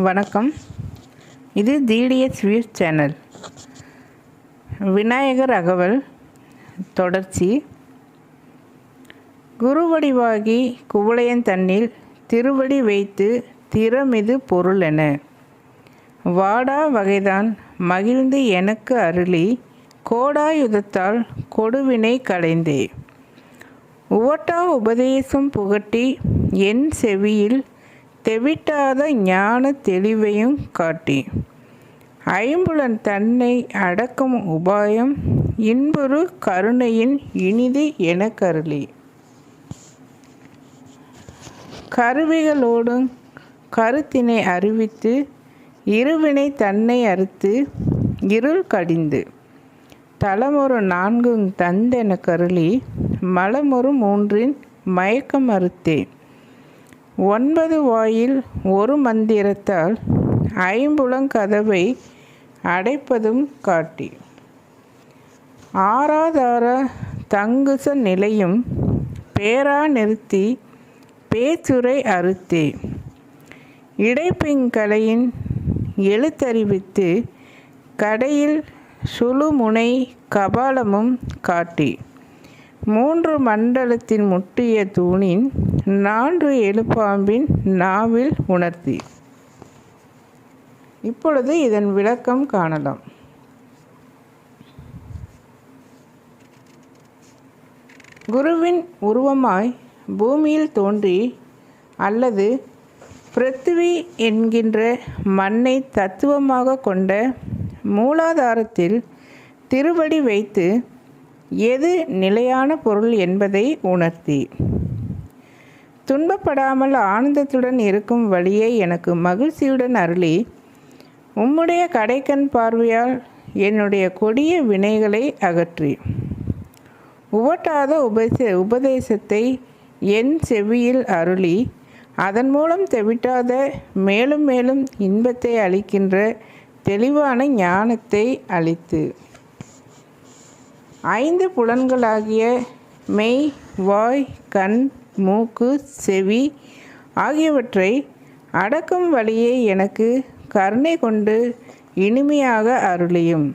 வணக்கம். இது TDS views channel. Vinayagar அகவல் தொடர்ச்சி. குருவடிவாகி குவளையன் தன்னில் திருவடி வைத்து திறமிது பொருளென வாடா வகைதான் மகிழ்ந்து எனக்கு அருளி கோடாயுதத்தால் கொடுவினை களைந்தே உவட்டா உபதேசம் புகட்டி என் செவியில் தெவிட்டாத ஞான தெளிவையும் காட்டி ஐம்புலன் தன்னை அடக்கும் உபாயம் இன்புறு கருணையின் இனிது என கருளி கருவிகளோடும் கருத்தினை அறிவித்து இருவினை தன்னை அறுத்து இருள் கடிந்து தலமொரு 4 தந்தென கருளி மலமொரு 3 மயக்கம் அறுத்தே 9 வாயில் ஒரு மந்திரத்தால் ஐம்புலங்கதவை அடைப்பதும் காட்டி ஆராதார தங்குச நிலையும் பேரா நிறுத்தி பேச்சுரை அறுத்தே இடைப்பிங்கலையின் எழுத்தறிவித்து கடையில் சுழுமுனை கபாலமும் காட்டி 3 மண்டலத்தின் முட்டிய தூணின் 4 எழுப்பாம்பின் நாவில் உணர்த்தி. இப்பொழுது இதன் விளக்கம் காணலாம். குருவின் உருவமாய் பூமியில் தோன்றி அல்லது பிருத்திவி என்கின்ற மண்ணை தத்துவமாக கொண்ட மூலாதாரத்தில் திருவடி வைத்து எது நிலையான பொருள் என்பதை உணர்த்தி துன்பப்படாமல் ஆனந்தத்துடன் இருக்கும் வழியை எனக்கு மகிழ்ச்சியுடன் அருளி உம்முடைய கடைக்கண் பார்வையால் என்னுடைய கொடிய வினைகளை அகற்றி உவட்டாத உபதேசத்தை என் செவியில் அருளி அதன் மூலம் தெவிட்டாத மேலும் மேலும் இன்பத்தை அளிக்கின்ற தெளிவான ஞானத்தை அளித்து 5 புலன்களாகிய மெய், வாய், கண், மூக்கு, செவி ஆகியவற்றை அடக்கும் வழியை எனக்கு கருணை கொண்டு இனிமையாக அருளியும்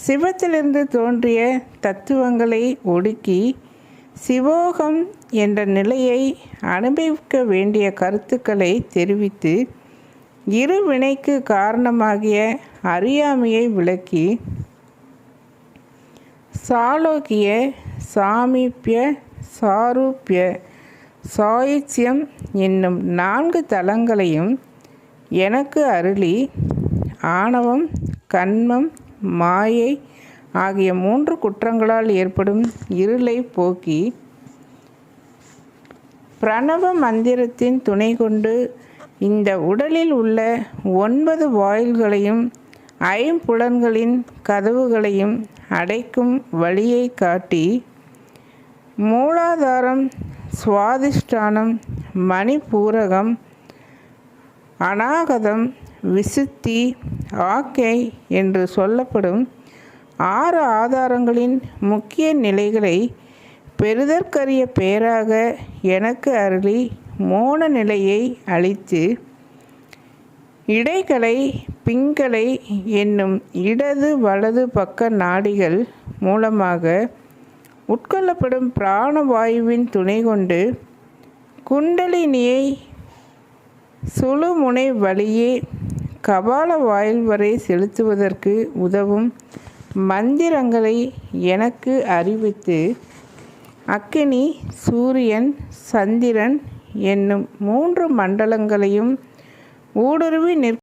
சிவத்திலிருந்து தோன்றிய தத்துவங்களை ஒடுக்கி சிவோகம் என்ற நிலையை அனுபவிக்க வேண்டிய கருத்துக்களை தெரிவித்து இருவினைக்கு காரணமாகிய அறியாமையை விளக்கி சாலோக்கிய, சாமீப்ய, சாரூப்ய, சாயுச்சியம் என்னும் 4 தலங்களையும் எனக்கு அருளி ஆணவம், கன்மம், மாயை ஆகிய 3 குற்றங்களால் ஏற்படும் இருளை போக்கி பிரணவ மந்திரத்தின் துணை கொண்டு இந்த உடலில் உள்ள 9 வாயில்களையும் ஐம்புலன்களின் கதவுகளையும் அடைக்கும் வழியை காட்டி மூலாதாரம், சுவாதிஷ்டானம், மணிபூரகம், அநாகதம், விசுத்தி, ஆக்கை என்று சொல்லப்படும் 6 ஆதாரங்களின் முக்கிய நிலைகளை பெறுதற்கரிய பேராக எனக்கு அருளி மோன நிலையை அளித்து இடைகளை பிங்களை என்னும் இடது வலது பக்க நாடிகள் மூலமாக உட்கொள்ளப்படும் பிராணவாயுவின் துணை கொண்டு குண்டலினியை சுழுமுனை வழியே கபால வாயில் வரை செலுத்துவதற்கு உதவும் மந்திரங்களை எனக்கு அறிவித்து அக்கினி, சூரியன், சந்திரன் என்னும் 3 மண்டலங்களையும் ஊடுருவி